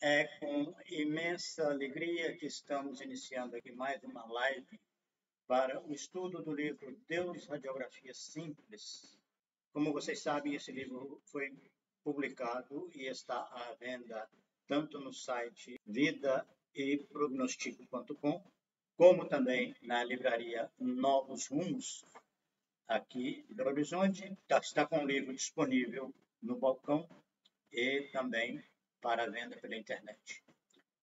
É com imensa alegria que estamos iniciando aqui mais uma live para o estudo do livro Deus, Radiografia Simples. Como vocês sabem, esse livro foi publicado e está à venda tanto no site vidaeprognostico.com, como também na livraria Novos Rumos, aqui em Belo Horizonte. Está com o livro disponível no balcão e também para venda pela internet.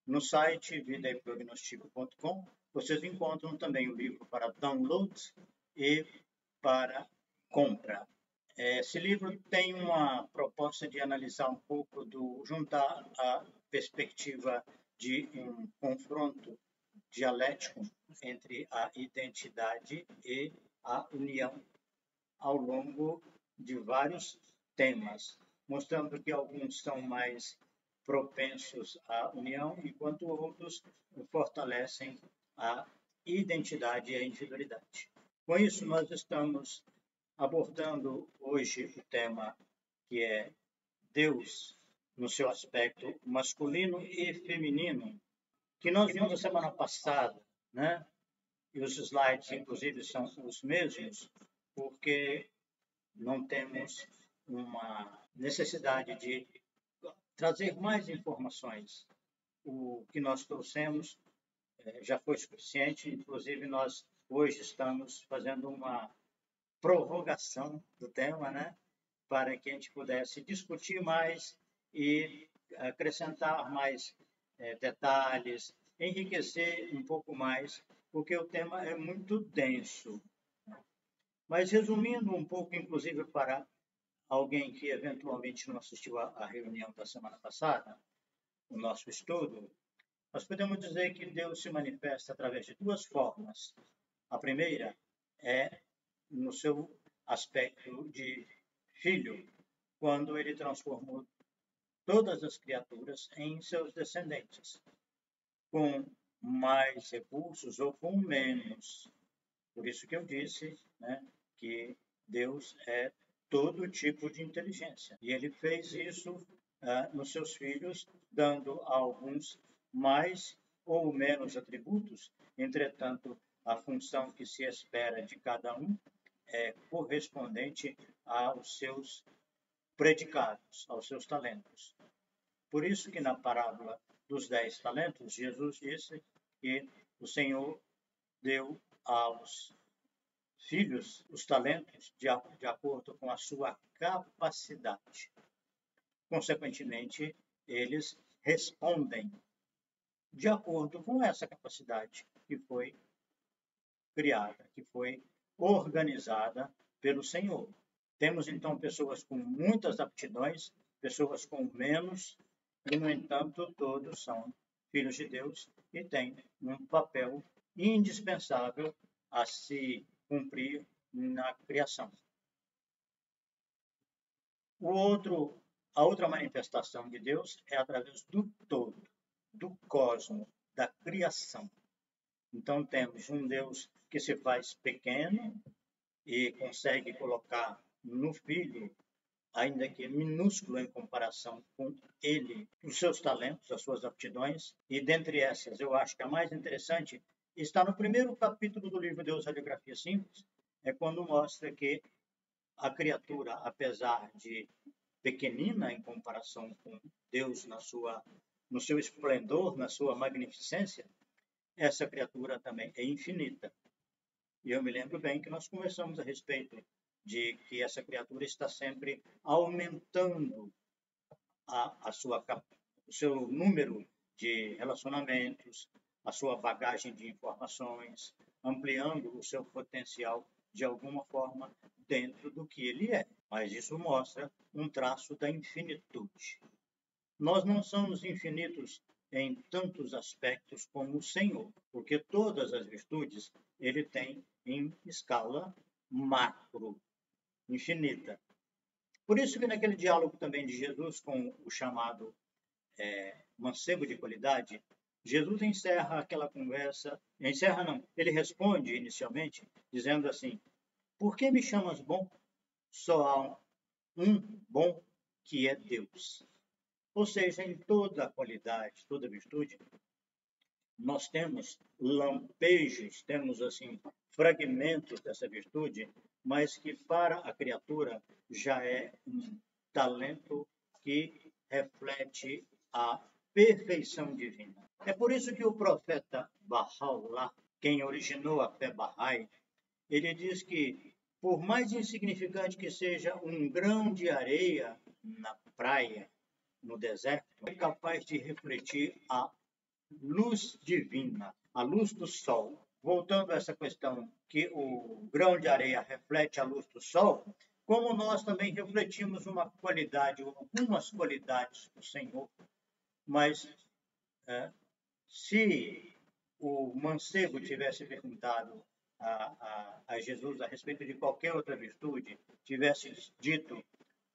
No site vidaeprognostico.com vocês encontram também o livro para download e para compra. Esse livro tem uma proposta de analisar um pouco juntar a perspectiva de um confronto dialético entre a identidade e a união ao longo de vários temas, mostrando que alguns são mais propensos à união, enquanto outros fortalecem a identidade e a individualidade. Com isso, nós estamos abordando hoje o tema que é Deus no seu aspecto masculino e feminino, que nós vimos a semana passada, né? E os slides, inclusive, são os mesmos, porque não temos uma necessidade de trazer mais informações. O que nós trouxemos já foi suficiente, inclusive nós hoje estamos fazendo uma prorrogação do tema, né, para que a gente pudesse discutir mais e acrescentar mais detalhes, enriquecer um pouco mais, porque o tema é muito denso. Mas resumindo um pouco, inclusive para alguém que eventualmente não assistiu à reunião da semana passada, o nosso estudo, nós podemos dizer que Deus se manifesta através de duas formas. A primeira é no seu aspecto de filho, quando ele transformou todas as criaturas em seus descendentes, com mais recursos ou com menos. Por isso que eu disse, né, que Deus é todo tipo de inteligência. E ele fez isso nos seus filhos, dando a alguns mais ou menos atributos. Entretanto, a função que se espera de cada um é correspondente aos seus predicados, aos seus talentos. Por isso que na parábola dos 10 talentos, Jesus disse que o Senhor deu aos filhos os talentos de acordo com a sua capacidade. Consequentemente, eles respondem de acordo com essa capacidade que foi criada, que foi organizada pelo Senhor. Temos, então, pessoas com muitas aptidões, pessoas com menos, e, no entanto, todos são filhos de Deus e têm um papel indispensável a se cumprir na criação. A outra manifestação de Deus é através do todo, do cosmos, da criação. Então, temos um Deus que se faz pequeno e consegue colocar no Filho, ainda que minúsculo em comparação com ele, os seus talentos, as suas aptidões, e dentre essas, eu acho que a mais interessante está no primeiro capítulo do livro Deus, Radiografia Simples, é quando mostra que a criatura, apesar de pequenina em comparação com Deus no seu esplendor, na sua magnificência, essa criatura também é infinita. E eu me lembro bem que nós conversamos a respeito de que essa criatura está sempre aumentando o seu número de relacionamentos, a sua bagagem de informações, ampliando o seu potencial de alguma forma dentro do que ele é. Mas isso mostra um traço da infinitude. Nós não somos infinitos em tantos aspectos como o Senhor, porque todas as virtudes ele tem em escala macro, infinita. Por isso que naquele diálogo também de Jesus com o chamado mancebo de qualidade, Jesus encerra aquela conversa, ele responde inicialmente dizendo assim: por que me chamas bom? Só há um bom, que é Deus. Ou seja, em toda qualidade, toda virtude, nós temos lampejos, temos assim fragmentos dessa virtude, mas que para a criatura já é um talento que reflete a perfeição divina. É por isso que o profeta Baha'u'lláh, quem originou a fé Bahá'í, ele diz que, por mais insignificante que seja um grão de areia na praia, no deserto, é capaz de refletir a luz divina, a luz do sol. Voltando a essa questão que o grão de areia reflete a luz do sol, como nós também refletimos uma qualidade, algumas qualidades do Senhor, mas se o mancebo tivesse perguntado a Jesus a respeito de qualquer outra virtude, tivesse dito,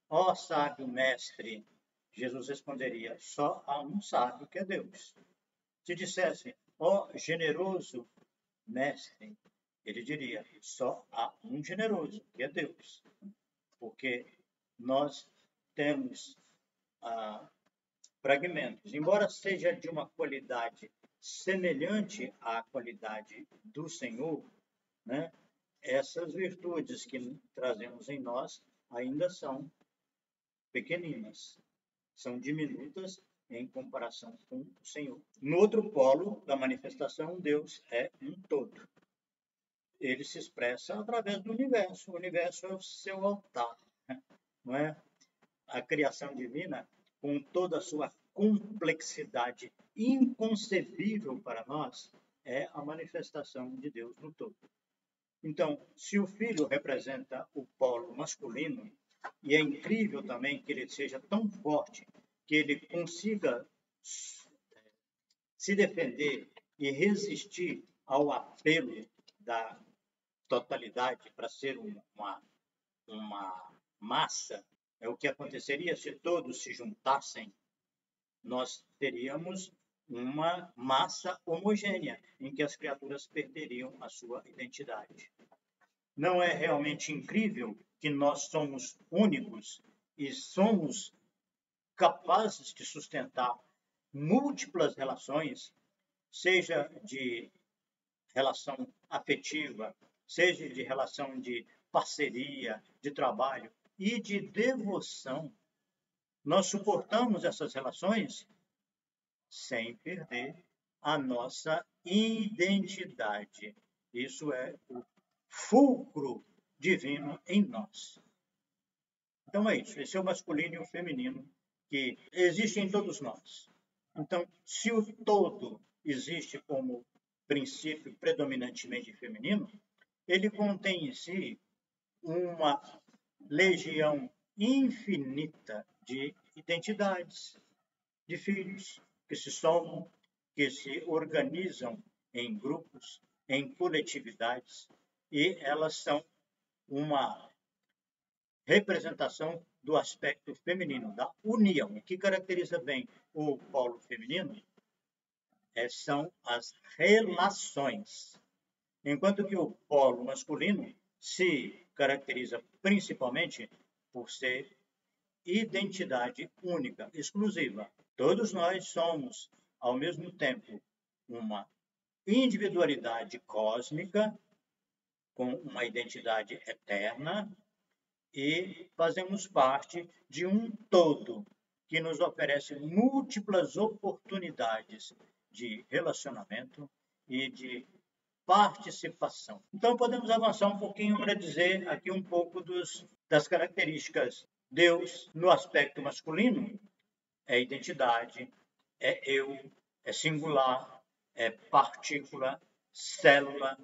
ó sábio mestre, Jesus responderia, só há um sábio que é Deus. Se dissesse, ó generoso mestre, ele diria, só há um generoso, que é Deus. Porque nós temos fragmentos. Embora seja de uma qualidade semelhante à qualidade do Senhor, né, essas virtudes que trazemos em nós ainda são pequeninas, são diminutas em comparação com o Senhor. No outro polo da manifestação, Deus é um todo. Ele se expressa através do universo. O universo é o seu altar, não é? A criação divina, com toda a sua complexidade inconcebível para nós, é a manifestação de Deus no todo. Então, se o filho representa o polo masculino, e é incrível também que ele seja tão forte que ele consiga se defender e resistir ao apelo da totalidade para ser uma massa, é o que aconteceria se todos se juntassem, nós teríamos uma massa homogênea, em que as criaturas perderiam a sua identidade. Não é realmente incrível que nós somos únicos e somos capazes de sustentar múltiplas relações, seja de relação afetiva, seja de relação de parceria, de trabalho e de devoção. Nós suportamos essas relações sem perder a nossa identidade. Isso é o fulcro divino em nós. Então é isso. Esse é o masculino e o feminino que existe em todos nós. Então, se o todo existe como princípio predominantemente feminino, ele contém em si uma legião infinita de identidades, de filhos que se somam, que se organizam em grupos, em coletividades, e elas são uma representação do aspecto feminino, da união. O que caracteriza bem o polo feminino são as relações, enquanto que o polo masculino se caracteriza principalmente por ser identidade única, exclusiva. Todos nós somos, ao mesmo tempo, uma individualidade cósmica, com uma identidade eterna, e fazemos parte de um todo que nos oferece múltiplas oportunidades de relacionamento e de participação. Então, podemos avançar um pouquinho para dizer aqui um pouco das características. Deus, no aspecto masculino, é identidade, é eu, é singular, é partícula, célula,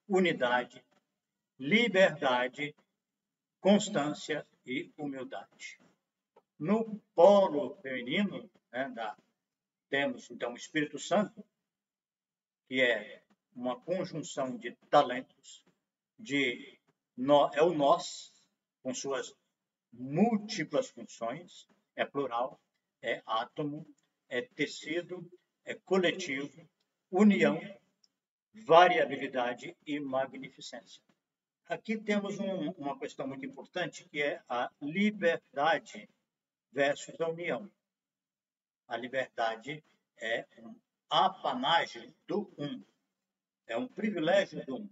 unidade, liberdade, constância e humildade. No polo feminino, temos, então, o Espírito Santo, que é uma conjunção de talentos, é o nós, com suas múltiplas funções, é plural, é átomo, é tecido, é coletivo, união, variabilidade e magnificência. Aqui temos uma questão muito importante, que é a liberdade versus a união. a liberdade é um apanágio do um, é um privilégio do um.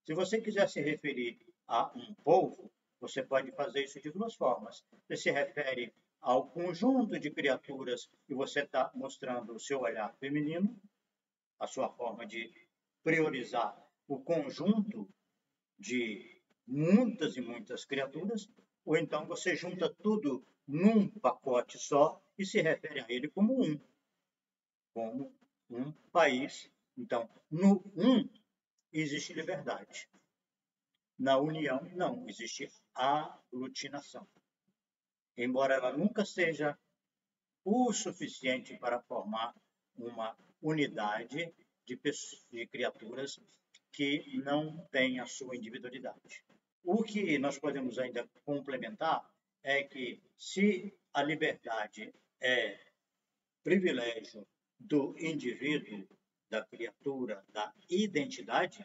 Se você quiser se referir a um povo, você pode fazer isso de duas formas. Você se refere ao conjunto de criaturas e você está mostrando o seu olhar feminino, a sua forma de priorizar o conjunto de muitas e muitas criaturas, ou então você junta tudo num pacote só e se refere a ele como um país. Então, no um existe liberdade. Na união, não, existe aglutinação. Embora ela nunca seja o suficiente para formar uma unidade de criaturas que não têm a sua individualidade. O que nós podemos ainda complementar é que, se a liberdade é privilégio do indivíduo, da criatura, da identidade,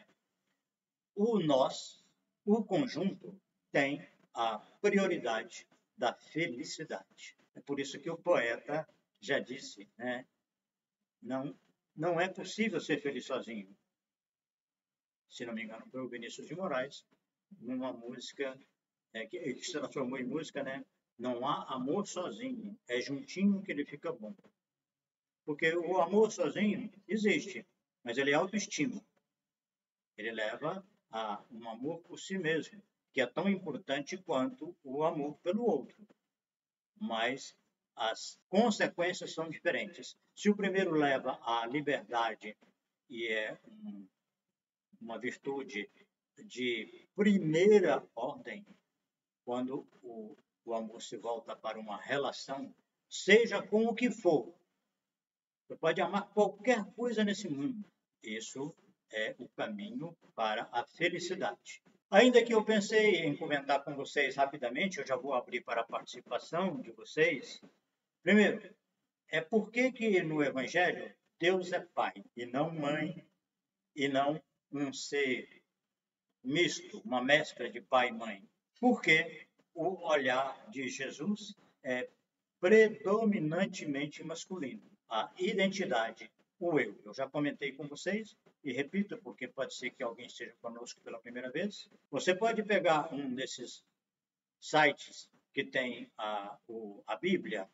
o nós, o conjunto, tem a prioridade da felicidade. É por isso que o poeta já disse, né? Não é possível ser feliz sozinho. Se não me engano, foi o Vinícius de Moraes, numa música que se transformou em música, né? Não há amor sozinho, é juntinho que ele fica bom. Porque o amor sozinho existe, mas ele é autoestima. Ele leva a um amor por si mesmo, que é tão importante quanto o amor pelo outro. Mas as consequências são diferentes. Se o primeiro leva à liberdade e é uma virtude de primeira ordem, quando o amor se volta para uma relação, seja com o que for, você pode amar qualquer coisa nesse mundo. Isso é o caminho para a felicidade. Ainda que eu pensei em comentar com vocês rapidamente, eu já vou abrir para a participação de vocês. Primeiro, por que no Evangelho Deus é Pai e não mãe, e não um ser misto, uma mescla de pai e mãe? Porque o olhar de Jesus é predominantemente masculino. A identidade, o eu. Eu já comentei com vocês e repito, porque pode ser que alguém esteja conosco pela primeira vez. Você pode pegar um desses sites que tem a Bíblia,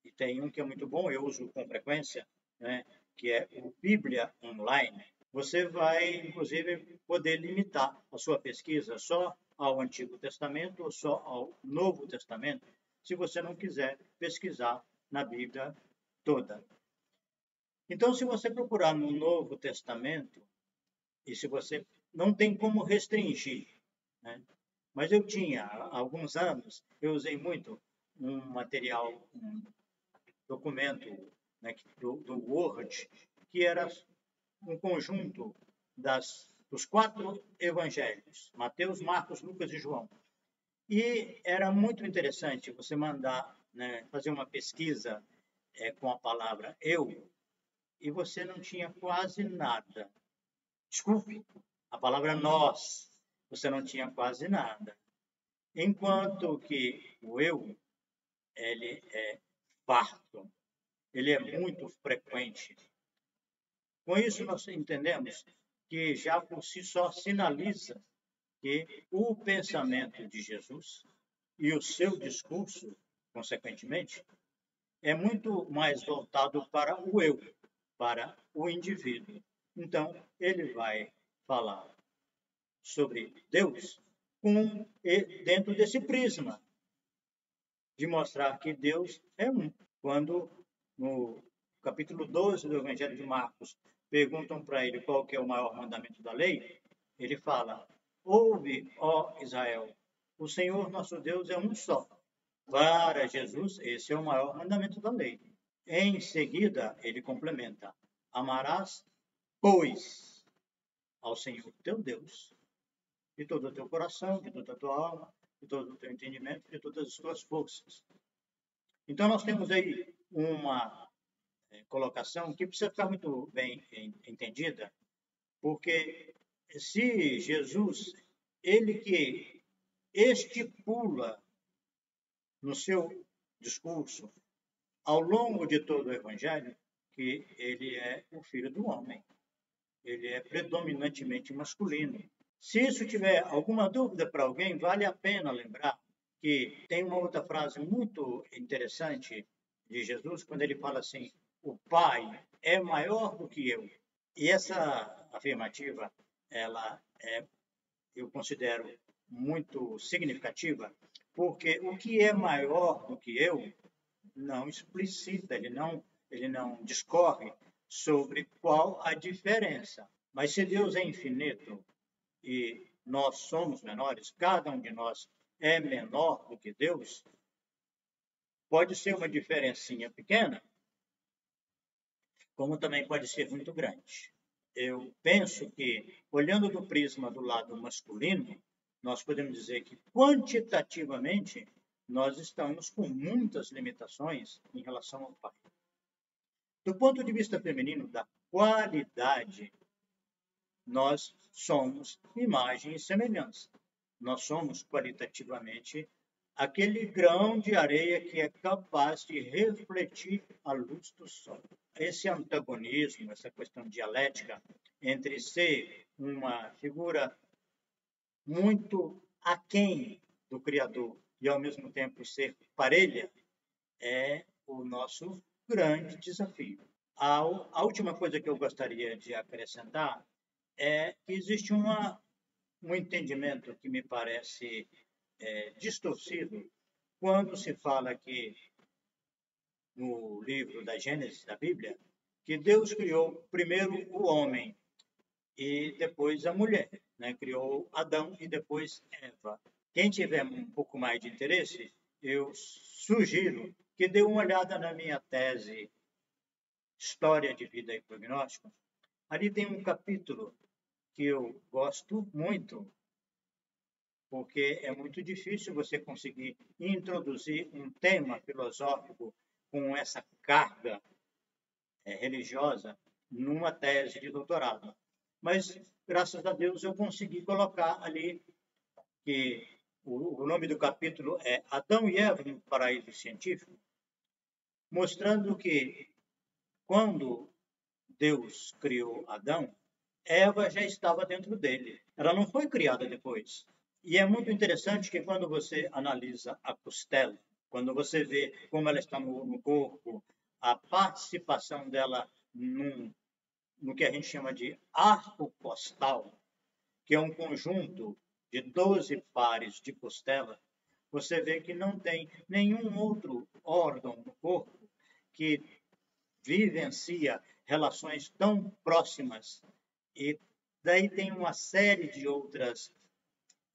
e tem um que é muito bom, eu uso com frequência, né, que é o Bíblia Online. Você vai, inclusive, poder limitar a sua pesquisa só ao Antigo Testamento ou só ao Novo Testamento, se você não quiser pesquisar na Bíblia toda. Então, se você procurar no Novo Testamento, e se você não tem como restringir, né? Mas eu tinha, há alguns anos, eu usei muito um material, um documento, né, do Word, que era um conjunto dos 4 evangelhos, Mateus, Marcos, Lucas e João. E era muito interessante você mandar, né, fazer uma pesquisa com a palavra eu, e você não tinha quase nada. Desculpe, a palavra nós, você não tinha quase nada. Enquanto que o eu, ele é farto, ele é muito frequente. Com isso, nós entendemos que já por si só sinaliza que o pensamento de Jesus e o seu discurso, consequentemente, é muito mais voltado para o eu, para o indivíduo. Então, ele vai falar sobre Deus dentro desse prisma, de mostrar que Deus é um. Quando, no capítulo 12 do Evangelho de Marcos, perguntam para ele qual que é o maior mandamento da lei, ele fala: ouve, ó Israel, o Senhor nosso Deus é um só. Para Jesus, esse é o maior mandamento da lei. Em seguida, ele complementa: amarás, pois, ao Senhor teu Deus, de todo o teu coração, de toda a tua alma, de todo o teu entendimento, de todas as tuas forças. Então, nós temos aí uma colocação que precisa ficar muito bem entendida, porque se Jesus, ele que estipula no seu discurso ao longo de todo o Evangelho que ele é o Filho do Homem. Ele é predominantemente masculino. Se isso tiver alguma dúvida para alguém, vale a pena lembrar que tem uma outra frase muito interessante de Jesus, quando ele fala assim: o Pai é maior do que eu. E essa afirmativa, eu considero muito significativa, porque o que é maior do que eu não explicita, ele não discorre sobre qual a diferença. Mas se Deus é infinito e nós somos menores, cada um de nós é menor do que Deus, pode ser uma diferencinha pequena, como também pode ser muito grande. Eu penso que, olhando do prisma do lado masculino, nós podemos dizer que, quantitativamente, nós estamos com muitas limitações em relação ao pai. Do ponto de vista feminino, da qualidade, nós somos imagem e semelhança. Nós somos qualitativamente aquele grão de areia que é capaz de refletir a luz do sol. Esse antagonismo, essa questão dialética entre ser uma figura muito aquém do Criador e, ao mesmo tempo, ser parelha, é o nosso grande desafio. A última coisa que eu gostaria de acrescentar é que existe um entendimento que me parece distorcido quando se fala que, no livro da Gênesis, da Bíblia, que Deus criou primeiro o homem e depois a mulher, né? Criou Adão e depois Eva. Quem tiver um pouco mais de interesse, eu sugiro que dê uma olhada na minha tese História de Vida e Prognóstico. Ali tem um capítulo que eu gosto muito, porque é muito difícil você conseguir introduzir um tema filosófico com essa carga religiosa numa tese de doutorado. Mas, graças a Deus, eu consegui colocar ali que o nome do capítulo é Adão e Eva no Paraíso Científico, mostrando que, quando Deus criou Adão, Eva já estava dentro dele. Ela não foi criada depois. E é muito interessante que, quando você analisa a costela, quando você vê como ela está no corpo, a participação dela no que a gente chama de arco costal, que é um conjunto de 12 pares de costela, você vê que não tem nenhum outro órgão no corpo que vivencia relações tão próximas. E daí tem uma série de outras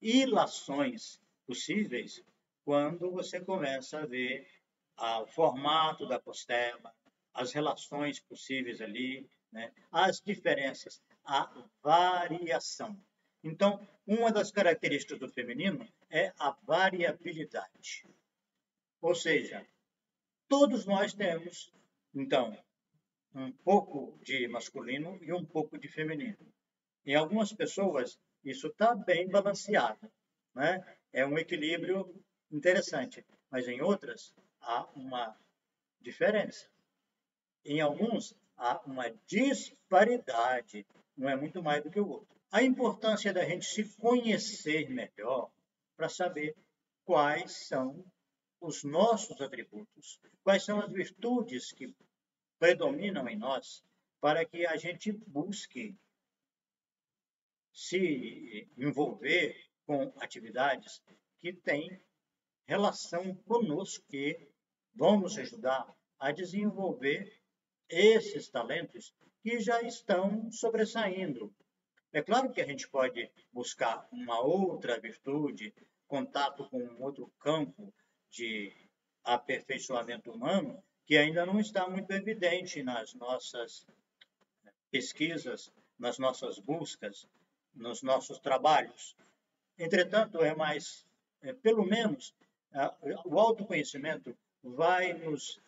ilações possíveis quando você começa a ver o formato da costela, as relações possíveis ali, né? As diferenças, a variação. Então, uma das características do feminino é a variabilidade. Ou seja, todos nós temos, então, um pouco de masculino e um pouco de feminino. Em algumas pessoas, isso está bem balanceado, né? É um equilíbrio interessante, mas em outras há uma diferença. Em alguns há uma disparidade, um é muito mais do que o outro. A importância da gente se conhecer melhor para saber quais são os nossos atributos, quais são as virtudes que predominam em nós, para que a gente busque se envolver com atividades que têm relação conosco, que vão nos ajudar a desenvolver esses talentos que já estão sobressaindo. É claro que a gente pode buscar uma outra virtude, contato com um outro campo de aperfeiçoamento humano, que ainda não está muito evidente nas nossas pesquisas, nas nossas buscas, nos nossos trabalhos. Entretanto, pelo menos, o autoconhecimento vai nos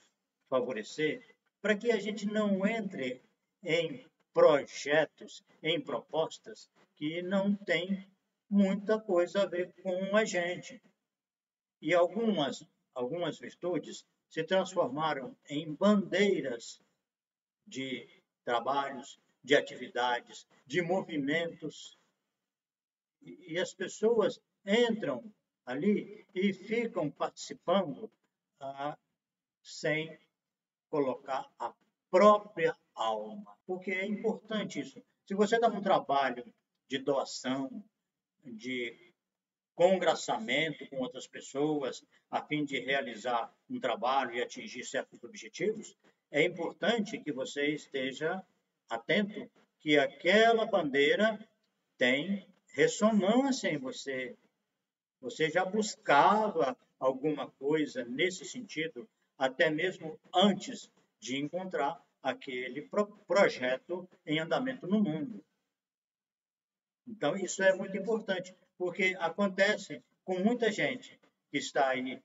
favorecer para que a gente não entre em projetos, em propostas que não têm muita coisa a ver com a gente. E algumas virtudes se transformaram em bandeiras de trabalhos, de atividades, de movimentos, e as pessoas entram ali e ficam participando sem colocar a própria alma, porque é importante isso. Se você dá um trabalho de doação, de congraçamento com outras pessoas, a fim de realizar um trabalho e atingir certos objetivos, é importante que você esteja atento que aquela bandeira tem ressonância em você. Você já buscava alguma coisa nesse sentido, até mesmo antes de encontrar aquele projeto em andamento no mundo. Então, isso é muito importante, porque acontece com muita gente que está aí,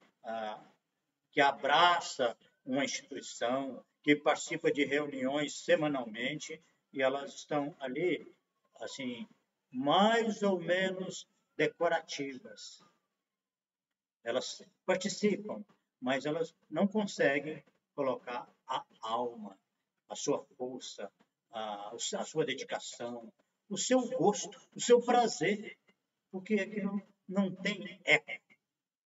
que abraça uma instituição, que participa de reuniões semanalmente, e elas estão ali, assim, mais ou menos decorativas. Elas participam, mas elas não conseguem colocar a alma, a sua força, a sua dedicação, o seu gosto, o seu prazer, porque aquilo não tem eco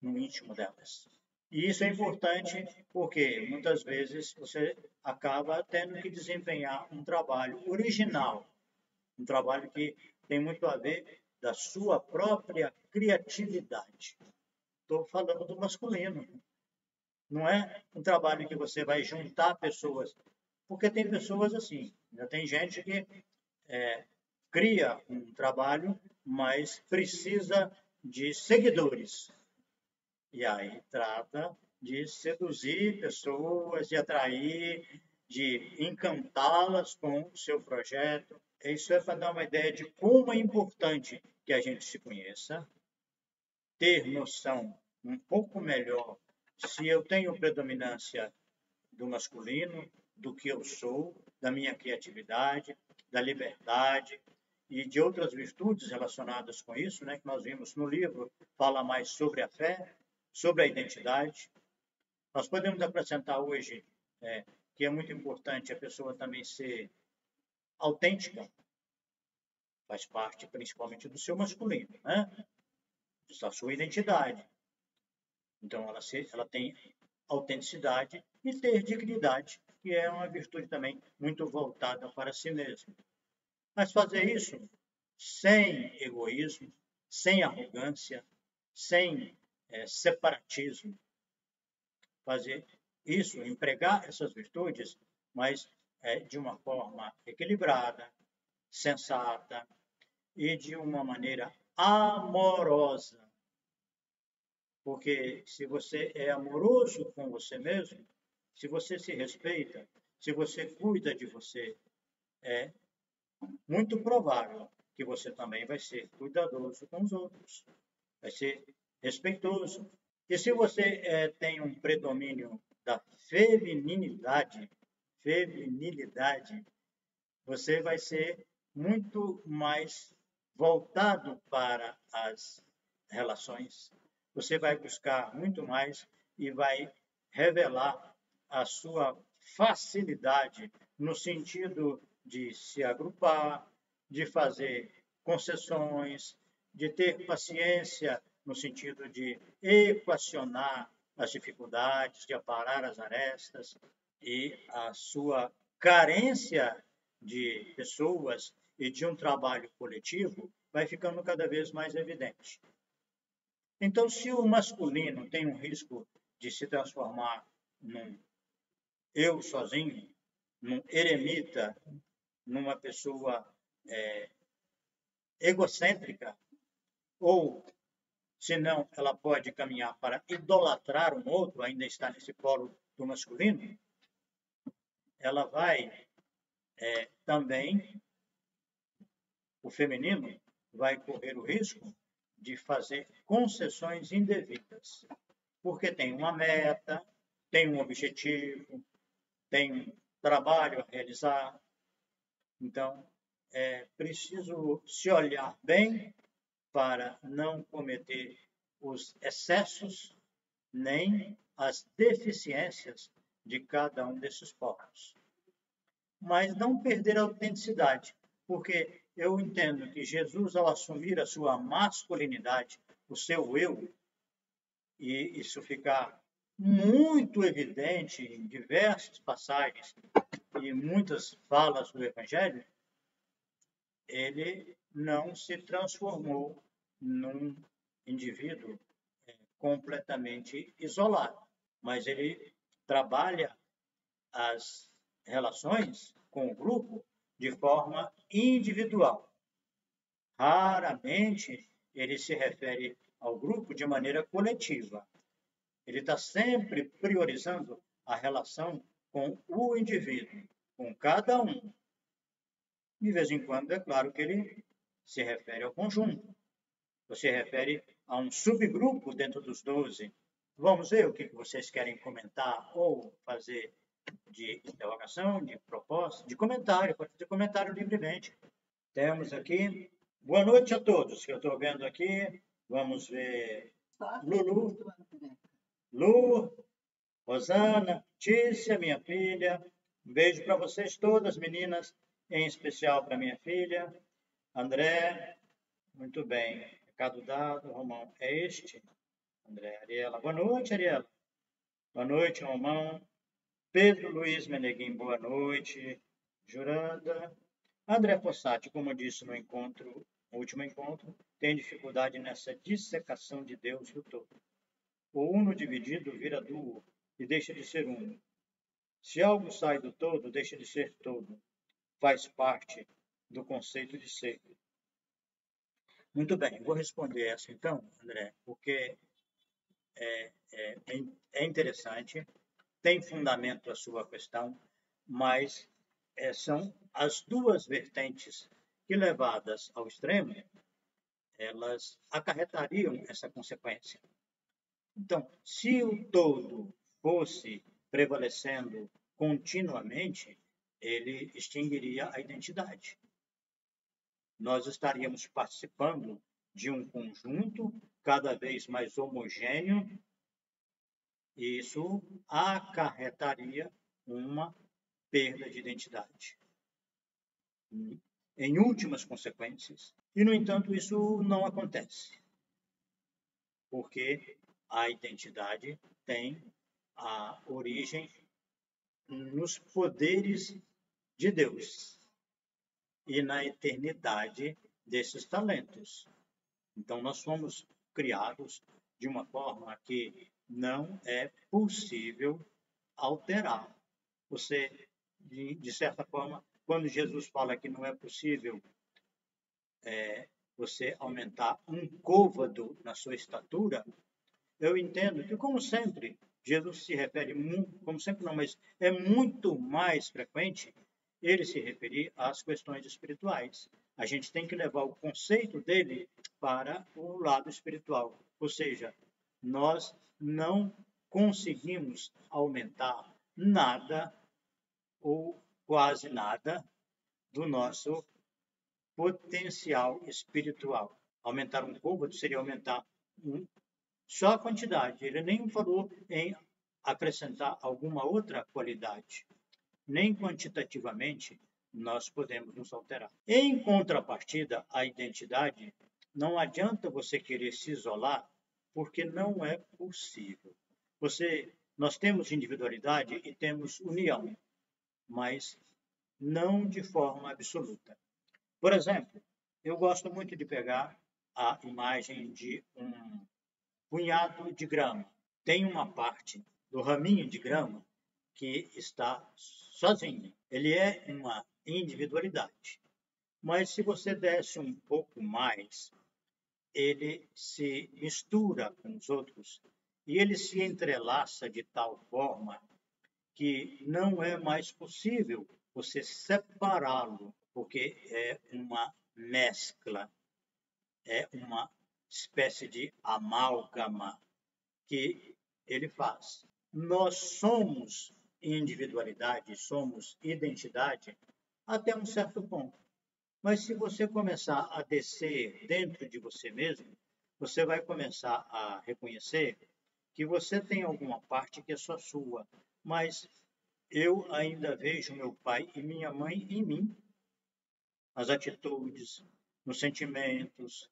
no íntimo delas. E isso é importante porque muitas vezes você acaba tendo que desempenhar um trabalho original, um trabalho que tem muito a ver da sua própria criatividade. Estou falando do masculino. Não é um trabalho que você vai juntar pessoas, porque tem pessoas assim, tem gente que cria um trabalho, mas precisa de seguidores. E aí trata de seduzir pessoas, de atrair, de encantá-las com o seu projeto. Isso é para dar uma ideia de como é importante que a gente se conheça, ter noção um pouco melhor se eu tenho predominância do masculino, do que eu sou, da minha criatividade, da liberdade e de outras virtudes relacionadas com isso, né, que nós vimos no livro, fala mais sobre a fé, sobre a identidade. Nós podemos acrescentar hoje que é muito importante a pessoa também ser autêntica, faz parte principalmente do seu masculino, né? Da sua identidade. Então, ela tem autenticidade e ter dignidade, que é uma virtude também muito voltada para si mesmo. Mas fazer isso sem egoísmo, sem arrogância, sem separatismo. Fazer isso, empregar essas virtudes, mas de uma forma equilibrada, sensata e de uma maneira amorosa. Porque se você é amoroso com você mesmo, se você se respeita, se você cuida de você, é muito provável que você também vai ser cuidadoso com os outros, vai ser respeitoso. E se você tem um predomínio da feminilidade, você vai ser muito mais voltado para as relações. Você vai buscar muito mais e vai revelar a sua facilidade no sentido de se agrupar, de fazer concessões, de ter paciência no sentido de equacionar as dificuldades, de aparar as arestas, e a sua carência de pessoas e de um trabalho coletivo vai ficando cada vez mais evidente. Então, se o masculino tem um risco de se transformar num eu sozinho, num eremita, numa pessoa egocêntrica, ou, se não, ela pode caminhar para idolatrar um outro, ainda está nesse polo do masculino, ela vai também, o feminino vai correr o risco de fazer concessões indevidas, porque tem uma meta, tem um objetivo, tem um trabalho a realizar. Então, é preciso se olhar bem para não cometer os excessos nem as deficiências de cada um desses povos. Mas não perder a autenticidade, porque eu entendo que Jesus, ao assumir a sua masculinidade, o seu eu, e isso fica muito evidente em diversas passagens e muitas falas do Evangelho, ele não se transformou num indivíduo completamente isolado, mas ele trabalha as relações com o grupo de forma individual. Raramente ele se refere ao grupo de maneira coletiva. Ele está sempre priorizando a relação com o indivíduo, com cada um. De vez em quando, é claro que ele se refere ao conjunto, ou se refere a um subgrupo dentro dos 12. Vamos ver o que vocês querem comentar ou fazer de interrogação, de proposta, de comentário, pode fazer comentário livremente. Temos aqui, boa noite a todos, que eu estou vendo aqui. Vamos ver Lu, Rosana, Tícia, minha filha. Um beijo para vocês todas, meninas, em especial para minha filha. André, muito bem. Recado dado, Romão. É este? André, Ariela. Boa noite, Ariela. Boa noite, Romão. Pedro Luiz Meneguim, boa noite. Juranda. André Fossati, como eu disse no último encontro, tem dificuldade nessa dissecação de Deus do todo. O uno dividido vira duo e deixa de ser uno. Se algo sai do todo, deixa de ser todo. Faz parte do conceito de ser. Muito bem, vou responder essa então, André, porque é interessante, tem fundamento a sua questão, mas são as duas vertentes que, levadas ao extremo, elas acarretariam essa consequência. Então, se o todo fosse prevalecendo continuamente, ele extinguiria a identidade. Nós estaríamos participando de um conjunto cada vez mais homogêneo, e isso acarretaria uma perda de identidade. Em últimas consequências. E, no entanto, isso não acontece, porque a identidade tem a origem nos poderes de Deus e na eternidade desses talentos. Então, nós fomos criados de uma forma que não é possível alterar. Você, de certa forma, quando Jesus fala que não é possível você aumentar um côvado na sua estatura, eu entendo que, como sempre, Jesus se refere, como sempre não, mas é muito mais frequente ele se referir às questões espirituais. A gente tem que levar o conceito dele para o lado espiritual. Ou seja, nós não conseguimos aumentar nada ou quase nada do nosso potencial espiritual. Aumentar um côvado seria aumentar só a quantidade. Ele nem falou em acrescentar alguma outra qualidade. Nem quantitativamente nós podemos nos alterar. Em contrapartida, a identidade, não adianta você querer se isolar, porque não é possível. Nós temos individualidade e temos união, mas não de forma absoluta. Por exemplo, eu gosto muito de pegar a imagem de um punhado de grama. Tem uma parte do raminho de grama que está sozinho. Ele é uma individualidade. Mas se você desce um pouco mais, ele se mistura com os outros e ele se entrelaça de tal forma que não é mais possível você separá-lo, porque é uma mescla, é uma espécie de amálgama que ele faz. Nós somos individualidade, somos identidade até um certo ponto. Mas se você começar a descer dentro de você mesmo, você vai começar a reconhecer que você tem alguma parte que é só sua, mas eu ainda vejo meu pai e minha mãe em mim, nas atitudes, nos sentimentos,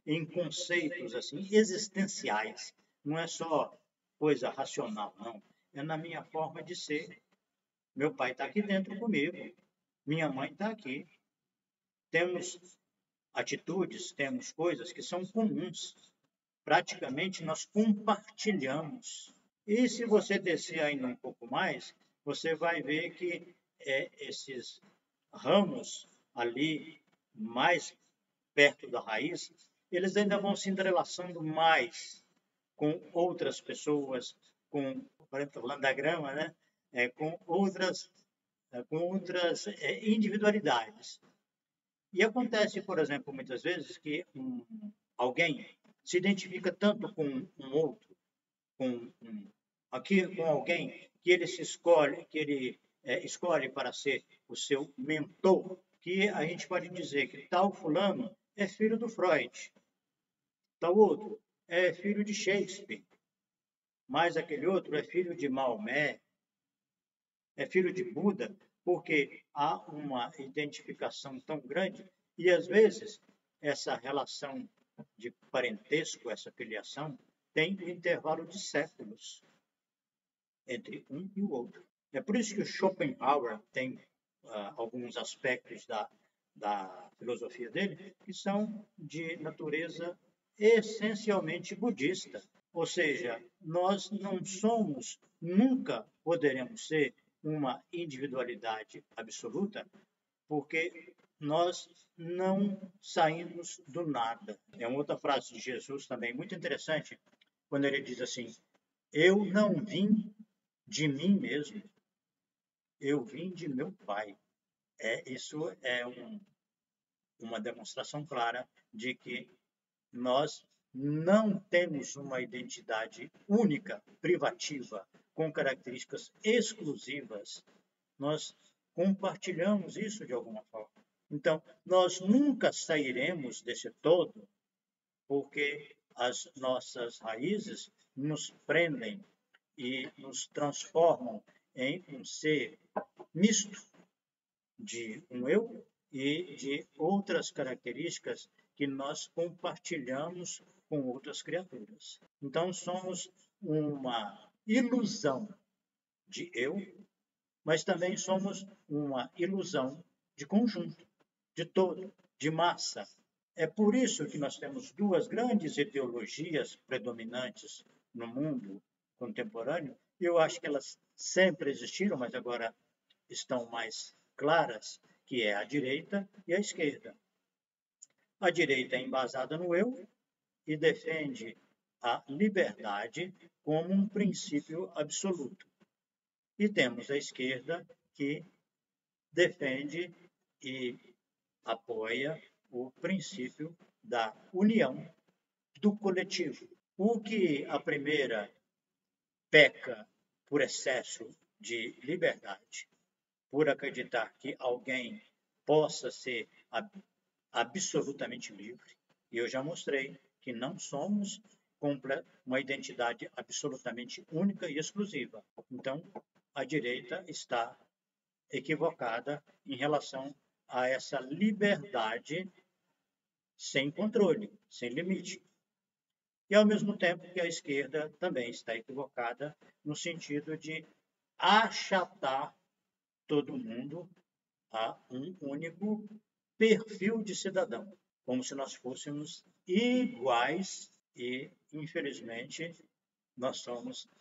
em conceitos assim existenciais. Não é só coisa racional, não. É na minha forma de ser. Meu pai está aqui dentro comigo, minha mãe está aqui. Temos atitudes, temos coisas que são comuns. Praticamente nós compartilhamos. E se você descer ainda um pouco mais, você vai ver que esses ramos ali mais perto da raiz, eles ainda vão se entrelaçando mais com outras pessoas, falando da grama, né? Com outras individualidades. E acontece, por exemplo, muitas vezes que alguém se identifica tanto com um outro, com alguém que ele escolhe para ser o seu mentor, que a gente pode dizer que tal fulano é filho do Freud, tal outro é filho de Shakespeare, mas aquele outro é filho de Maomé, é filho de Buda, porque há uma identificação tão grande e, às vezes, essa relação de parentesco, essa filiação, tem um intervalo de séculos entre um e o outro. É por isso que o Schopenhauer tem alguns aspectos da filosofia dele que são de natureza essencialmente budista. Ou seja, nós não somos, nunca poderemos ser uma individualidade absoluta, porque nós não saímos do nada. É uma outra frase de Jesus também muito interessante, quando ele diz assim: eu não vim de mim mesmo, eu vim de meu Pai. Isso é uma demonstração clara de que nós não temos uma identidade única, privativa, com características exclusivas. Nós compartilhamos isso de alguma forma. Então, nós nunca sairemos desse todo, porque as nossas raízes nos prendem e nos transformam em um ser misto de um eu e de outras características que nós compartilhamos com outras criaturas. Então, somos uma ilusão de eu, mas também somos uma ilusão de conjunto, de todo, de massa. É por isso que nós temos duas grandes ideologias predominantes no mundo contemporâneo. Eu acho que elas sempre existiram, mas agora estão mais claras, que é a direita e a esquerda. A direita é embasada no eu e defende a liberdade como um princípio absoluto. E temos a esquerda que defende e apoia o princípio da união do coletivo. O que a primeira peca por excesso de liberdade, por acreditar que alguém possa ser absolutamente livre, e eu já mostrei que não somos uma identidade absolutamente única e exclusiva. Então, a direita está equivocada em relação a essa liberdade sem controle, sem limite. E, ao mesmo tempo, que a esquerda também está equivocada no sentido de achatar todo mundo a um único perfil de cidadão, como se nós fôssemos iguais e, infelizmente, nós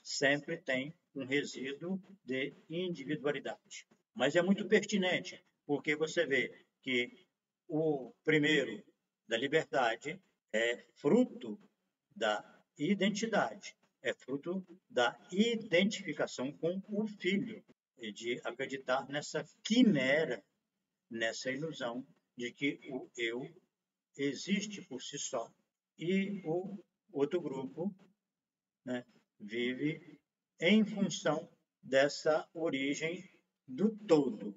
sempre tem um resíduo de individualidade. Mas é muito pertinente, porque você vê que o primeiro da liberdade é fruto da identidade, é fruto da identificação com o filho e de acreditar nessa quimera, nessa ilusão de que o eu existe por si só. E o outro grupo, né, vive em função dessa origem do todo,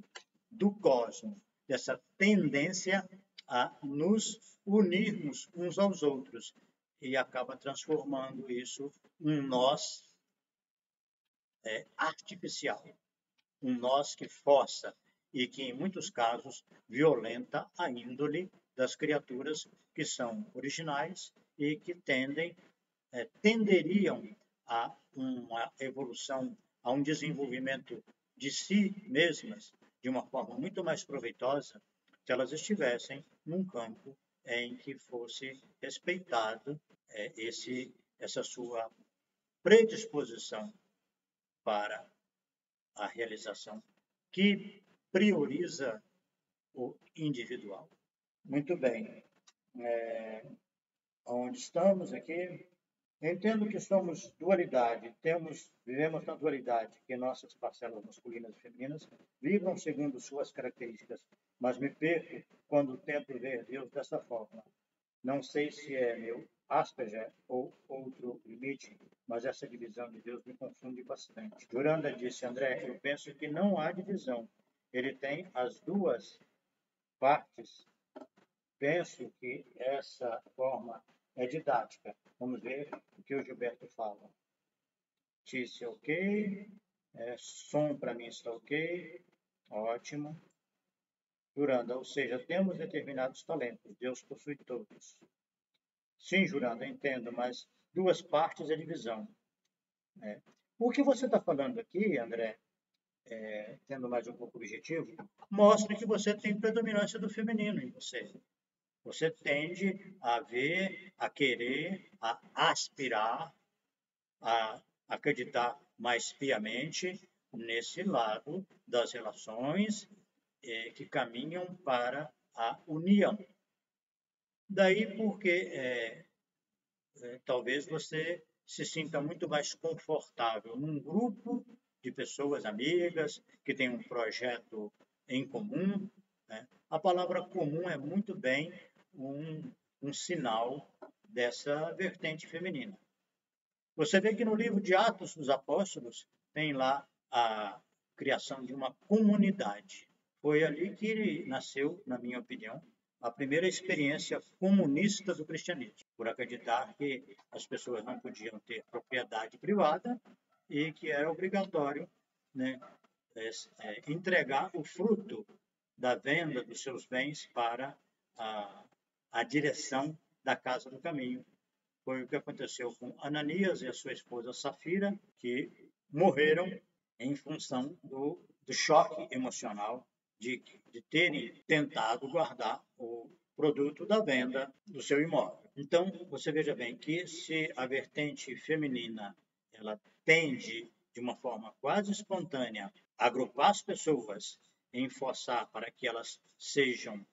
do cosmos, dessa tendência a nos unirmos uns aos outros e acaba transformando isso um nós artificial, um nós que força e que, em muitos casos, violenta a índole das criaturas que são originais e que tenderiam a uma evolução, a um desenvolvimento de si mesmas de uma forma muito mais proveitosa se elas estivessem num campo em que fosse respeitado essa sua predisposição para a realização que prioriza o individual. Muito bem. Onde estamos aqui? Entendo que somos dualidade, vivemos na dualidade, que nossas parcelas masculinas e femininas vibram segundo suas características, mas me perco quando tento ver Deus dessa forma. Não sei se é meu Asperger ou outro limite, mas essa divisão de Deus me confunde bastante. Juranda disse, André, eu penso que não há divisão. Ele tem as duas partes. Penso que essa forma é didática. Vamos ver o que o Gilberto fala. Tícia, ok. Som para mim está ok. Ótimo. Juranda, ou seja, temos determinados talentos. Deus possui todos. Sim, Juranda, entendo, mas duas partes é divisão. O que você está falando aqui, André, tendo mais um pouco objetivo, mostra que você tem predominância do feminino em você. Você tende a ver, a querer, a aspirar, a acreditar mais piamente nesse lado das relações que caminham para a união. Daí porque talvez você se sinta muito mais confortável num grupo de pessoas amigas que têm um projeto em comum. Né? A palavra comum é muito bem um sinal dessa vertente feminina. Você vê que no livro de Atos dos Apóstolos tem lá a criação de uma comunidade. Foi ali que nasceu, na minha opinião, a primeira experiência comunista do cristianismo, por acreditar que as pessoas não podiam ter propriedade privada e que era obrigatório, né, entregar o fruto da venda dos seus bens para a direção da Casa do Caminho. Foi o que aconteceu com Ananias e a sua esposa Safira, que morreram em função do choque emocional de terem tentado guardar o produto da venda do seu imóvel. Então, você veja bem que se a vertente feminina ela tende, de uma forma quase espontânea, a agrupar as pessoas em forçar para que elas sejam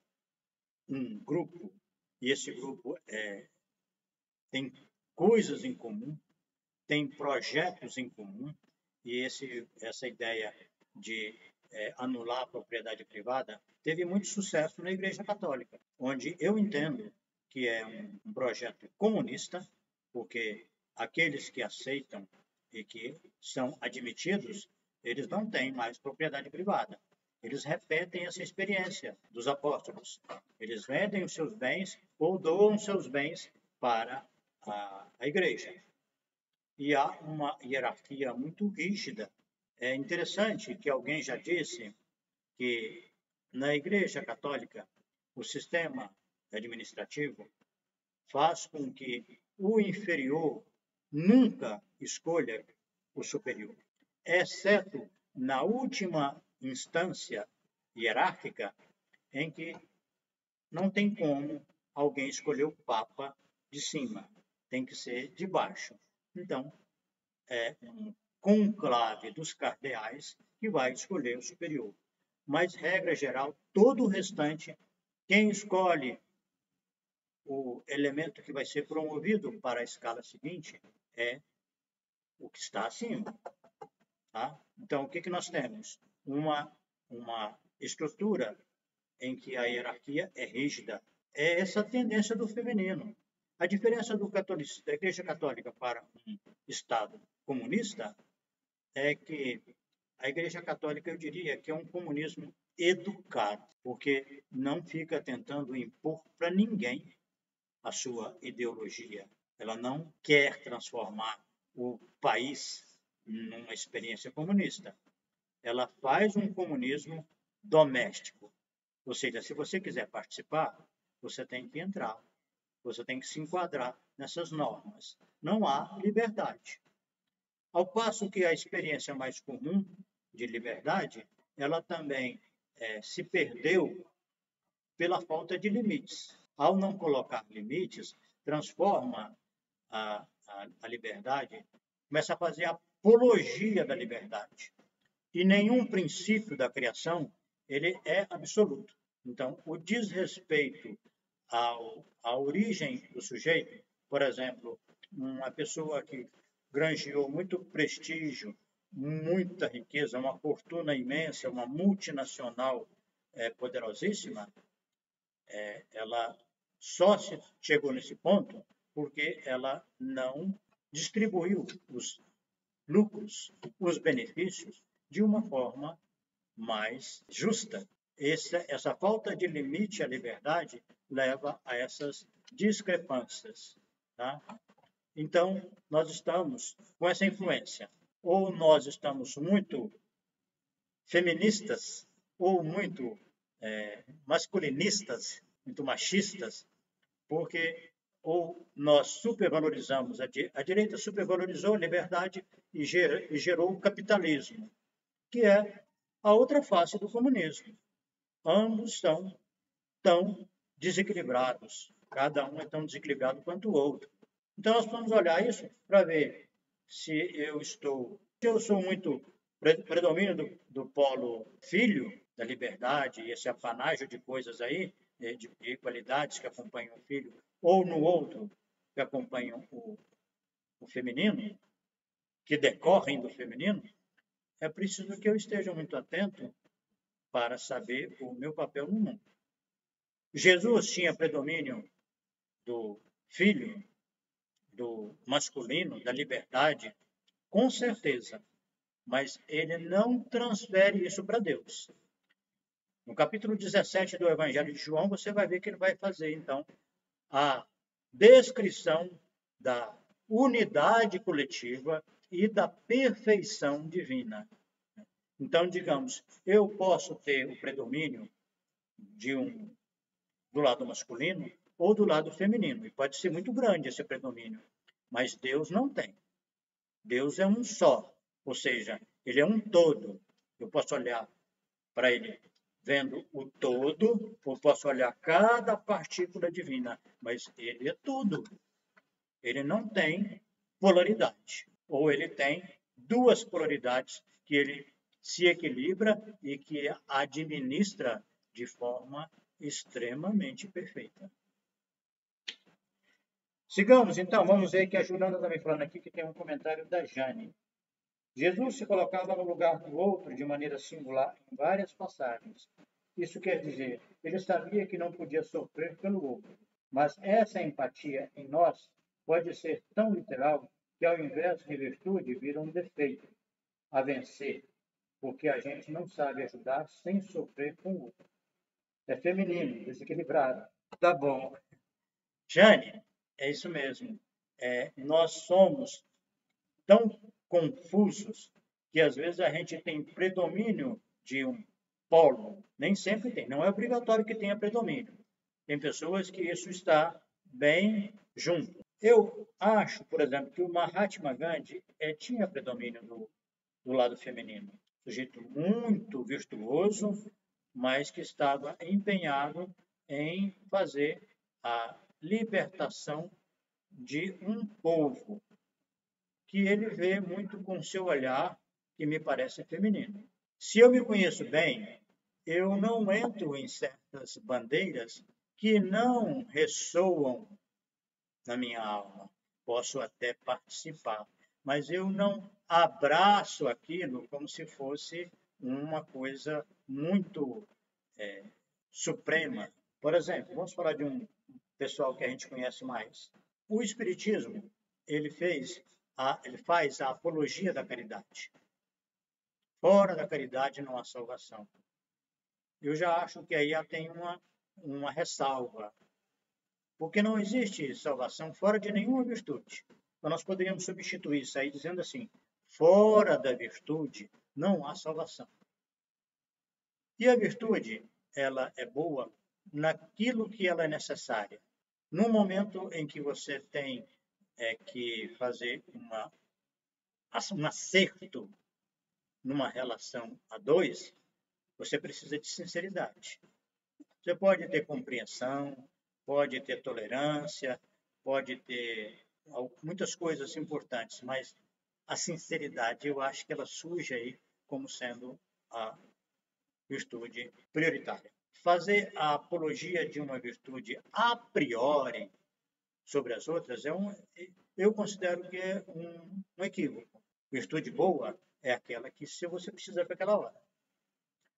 um grupo, e esse grupo tem coisas em comum, tem projetos em comum, e essa ideia de anular a propriedade privada teve muito sucesso na Igreja Católica, onde eu entendo que é um projeto comunista, porque aqueles que aceitam e que são admitidos, eles não têm mais propriedade privada. Eles repetem essa experiência dos apóstolos. Eles vendem os seus bens ou doam seus bens para a igreja. E há uma hierarquia muito rígida. É interessante que alguém já disse que na Igreja Católica o sistema administrativo faz com que o inferior nunca escolha o superior, exceto na última instância hierárquica em que não tem como alguém escolher o Papa de cima, tem que ser de baixo. Então, é um conclave dos cardeais que vai escolher o superior. Mas, regra geral, todo o restante, quem escolhe o elemento que vai ser promovido para a escala seguinte é o que está acima. Tá? Então, o que nós temos? Uma estrutura em que a hierarquia é rígida. É essa tendência do feminino. A diferença da Igreja Católica para um Estado comunista é que a Igreja Católica, eu diria, que é um comunismo educado, porque não fica tentando impor para ninguém a sua ideologia. ela não quer transformar o país numa experiência comunista. Ela faz um comunismo doméstico. Ou seja, se você quiser participar, você tem que entrar, você tem que se enquadrar nessas normas. Não há liberdade. Ao passo que a experiência mais comum de liberdade, ela também se perdeu pela falta de limites. Ao não colocar limites, transforma a liberdade, começa a fazer apologia da liberdade. E nenhum princípio da criação ele é absoluto. Então, o desrespeito à origem do sujeito, por exemplo, uma pessoa que granjeou muito prestígio, muita riqueza, uma fortuna imensa, uma multinacional poderosíssima, ela só chegou nesse ponto porque ela não distribuiu os lucros, os benefícios, de uma forma mais justa. Essa falta de limite à liberdade leva a essas discrepâncias. Tá? Então, nós estamos com essa influência. Ou nós estamos muito feministas, ou muito masculinistas, muito machistas, porque ou nós supervalorizamos, a direita supervalorizou a liberdade e gerou o capitalismo, que é a outra face do comunismo. Ambos são tão desequilibrados, cada um é tão desequilibrado quanto o outro. Então nós vamos olhar isso para ver se eu sou muito predomínio do polo filho, da liberdade, e esse apanágio de coisas aí, de qualidades que acompanham o filho, ou no outro, que acompanham o feminino, que decorrem do feminino, é preciso que eu esteja muito atento para saber o meu papel no mundo. Jesus tinha predomínio do filho, do masculino, da liberdade, com certeza, mas ele não transfere isso para Deus. No capítulo 17 do Evangelho de João, você vai ver que ele vai fazer, então, a descrição da unidade coletiva e da perfeição divina. Então, digamos, eu posso ter o predomínio do lado masculino ou do lado feminino, e pode ser muito grande esse predomínio, mas Deus não tem. Deus é um só, ou seja, ele é um todo. Eu posso olhar para ele vendo o todo, ou posso olhar cada partícula divina, mas ele é tudo. Ele não tem polaridade, ou ele tem duas polaridades que ele se equilibra e que administra de forma extremamente perfeita. Sigamos, então, vamos ver que a Juliana está me falando aqui que tem um comentário da Jane. Jesus se colocava no lugar do outro de maneira singular em várias passagens. Isso quer dizer, ele sabia que não podia sofrer pelo outro, mas essa empatia em nós pode ser tão literal que, ao invés de virtude, vira um defeito a vencer, porque a gente não sabe ajudar sem sofrer com o outro. É feminino, desequilibrado. Tá bom. Jane, é isso mesmo. Nós somos tão confusos que às vezes a gente tem predomínio de um polo. Nem sempre tem, não é obrigatório que tenha predomínio. Tem pessoas que isso está bem junto. Eu acho, por exemplo, que o Mahatma Gandhi tinha predomínio do lado feminino. Sujeito muito virtuoso, mas que estava empenhado em fazer a libertação de um povo que ele vê muito com seu olhar, que me parece feminino. Se eu me conheço bem, eu não entro em certas bandeiras que não ressoam na minha alma. Posso até participar, mas eu não abraço aquilo como se fosse uma coisa muito suprema. Por exemplo, vamos falar de um pessoal que a gente conhece mais. O Espiritismo, ele faz a apologia da caridade. Fora da caridade não há salvação. Eu já acho que aí tem uma ressalva. Porque não existe salvação fora de nenhuma virtude. Então, nós poderíamos substituir isso aí dizendo assim: fora da virtude não há salvação. E a virtude, ela é boa naquilo que ela é necessária. No momento em que você tem que fazer um acerto numa relação a dois, você precisa de sinceridade. Você pode ter compreensão, pode ter tolerância, pode ter muitas coisas importantes, mas a sinceridade, eu acho que ela surge aí como sendo a virtude prioritária. Fazer a apologia de uma virtude a priori sobre as outras eu considero que é um equívoco. Virtude boa é aquela que se você precisa para aquela hora.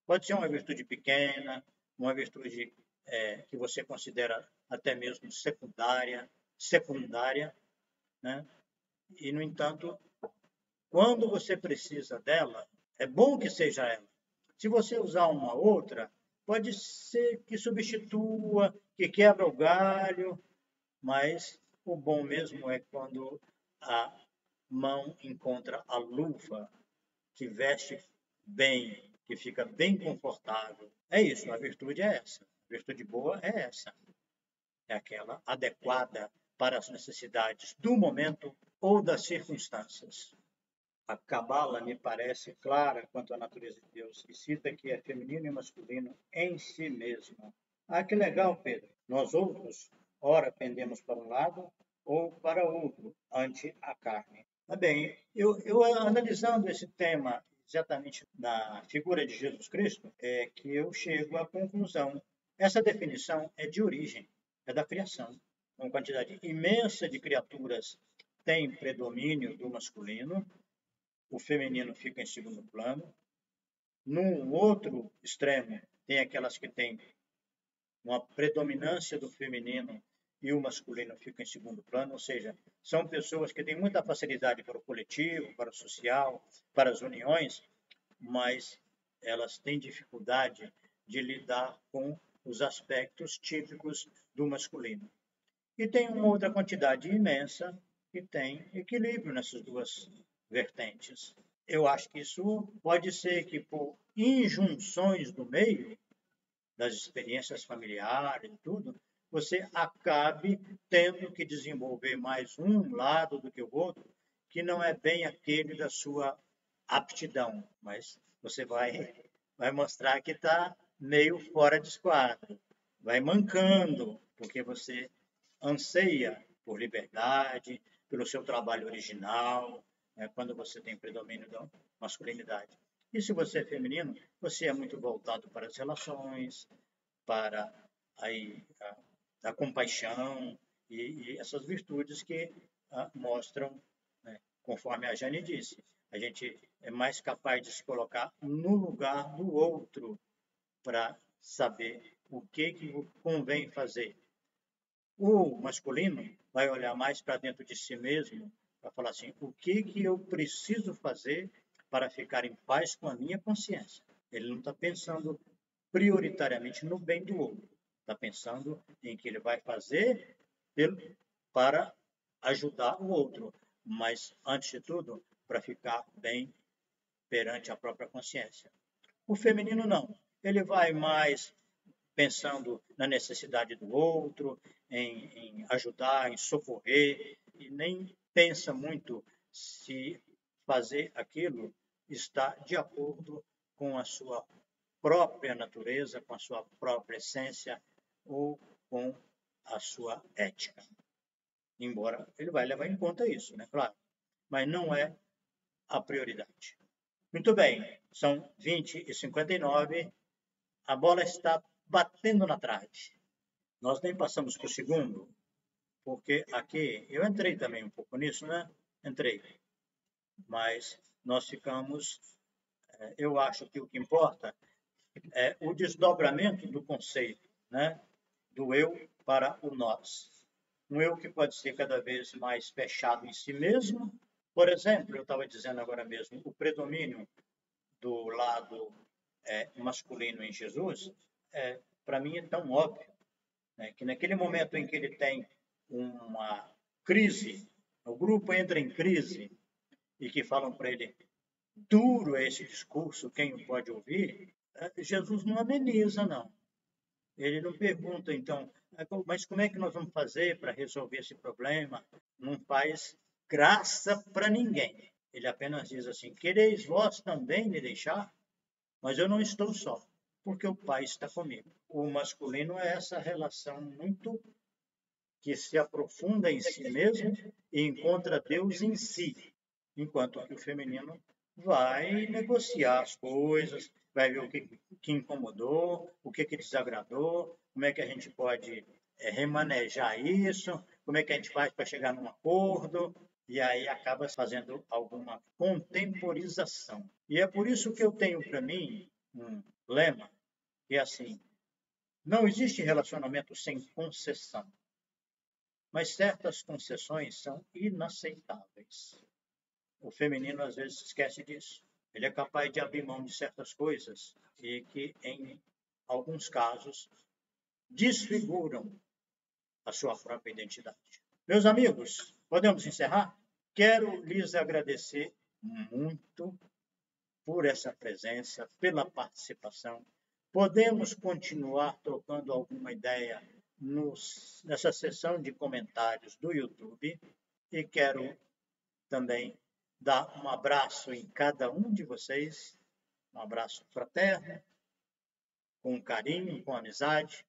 Pode ser uma virtude pequena, uma virtude que você considera até mesmo secundária, né? E, no entanto, quando você precisa dela, é bom que seja ela. Se você usar uma outra, pode ser que substitua, que quebra o galho, mas o bom mesmo é quando a mão encontra a luva, que veste bem, que fica bem confortável. É isso, a virtude é essa. A virtude boa é essa. É aquela adequada para as necessidades do momento ou das circunstâncias. A Cabala me parece clara quanto à natureza de Deus e cita que é feminino e masculino em si mesmo. Ah, que legal, Pedro. Nós outros, ora pendemos para um lado ou para outro, ante a carne. Tá bem, eu analisando esse tema exatamente na figura de Jesus Cristo, é que eu chego à conclusão. Essa definição é de origem, é da criação. Uma quantidade imensa de criaturas tem predomínio do masculino, o feminino fica em segundo plano. Num outro extremo, tem aquelas que têm uma predominância do feminino e o masculino fica em segundo plano, ou seja, são pessoas que têm muita facilidade para o coletivo, para o social, para as uniões, mas elas têm dificuldade de lidar com os aspectos típicos do masculino. E tem uma outra quantidade imensa que tem equilíbrio nessas duas vertentes. Eu acho que isso pode ser que por injunções do meio, das experiências familiares e tudo, você acabe tendo que desenvolver mais um lado do que o outro, que não é bem aquele da sua aptidão, mas você vai mostrar que está meio fora de esquadro, vai mancando, porque você anseia por liberdade, pelo seu trabalho original, quando você tem predomínio da masculinidade. E se você é feminino, você é muito voltado para as relações, para a compaixão e essas virtudes que mostram, né, conforme a Jane disse, a gente é mais capaz de se colocar no lugar do outro para saber o que convém fazer. O masculino vai olhar mais para dentro de si mesmo, para falar assim, o que eu preciso fazer para ficar em paz com a minha consciência. Ele não está pensando prioritariamente no bem do outro, está pensando em que ele vai fazer para ajudar o outro, mas, antes de tudo, para ficar bem perante a própria consciência. O feminino não, ele vai mais pensando na necessidade do outro, em ajudar, em socorrer, e nem pensa muito se fazer aquilo está de acordo com a sua própria natureza, com a sua própria essência ou com a sua ética. Embora ele vai levar em conta isso, né? Claro, mas não é a prioridade. Muito bem, são 20h59, a bola está batendo na trave. Nós nem passamos para o segundo, porque aqui, eu entrei também um pouco nisso, né? Entrei. Mas nós ficamos, eu acho que o que importa é o desdobramento do conceito, né? Do eu para o nós. Um eu que pode ser cada vez mais fechado em si mesmo. Por exemplo, eu estava dizendo agora mesmo, o predomínio do lado masculino em Jesus, para mim é tão óbvio. né? Que naquele momento em que ele tem uma crise, o grupo entra em crise e que falam para ele, duro é esse discurso, quem o pode ouvir? Jesus não ameniza, não. Ele não pergunta, então, mas como é que nós vamos fazer para resolver esse problema? Não faz graça para ninguém. Ele apenas diz assim, quereis vós também me deixar? Mas eu não estou só, porque o Pai está comigo. O masculino é essa relação muito que se aprofunda em si mesmo e encontra Deus em si, enquanto que o feminino vai negociar as coisas, vai ver o que incomodou, o que desagradou, como é que a gente pode remanejar isso, como é que a gente faz para chegar num acordo, e aí acaba fazendo alguma contemporização. E é por isso que eu tenho para mim um lema, que é assim, não existe relacionamento sem concessão, mas certas concessões são inaceitáveis. O feminino às vezes esquece disso. Ele é capaz de abrir mão de certas coisas e que, em alguns casos, desfiguram a sua própria identidade. Meus amigos, podemos encerrar? Quero lhes agradecer muito por essa presença, pela participação. Podemos continuar trocando alguma ideia nessa sessão de comentários do YouTube e quero também dar um abraço em cada um de vocês, um abraço fraterno, com carinho, com amizade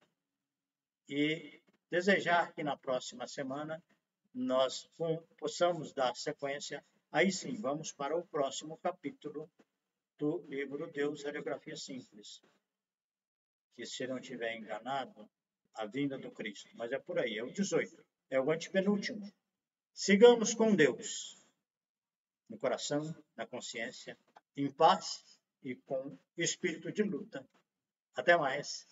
e desejar que na próxima semana nós possamos dar sequência. Aí sim, vamos para o próximo capítulo do livro Deus, Radiografia Simples, que, se não estiver enganado, a vinda do Cristo. Mas é por aí, é o 18, é o antepenúltimo. Sigamos com Deus, no coração, na consciência, em paz e com espírito de luta. Até mais.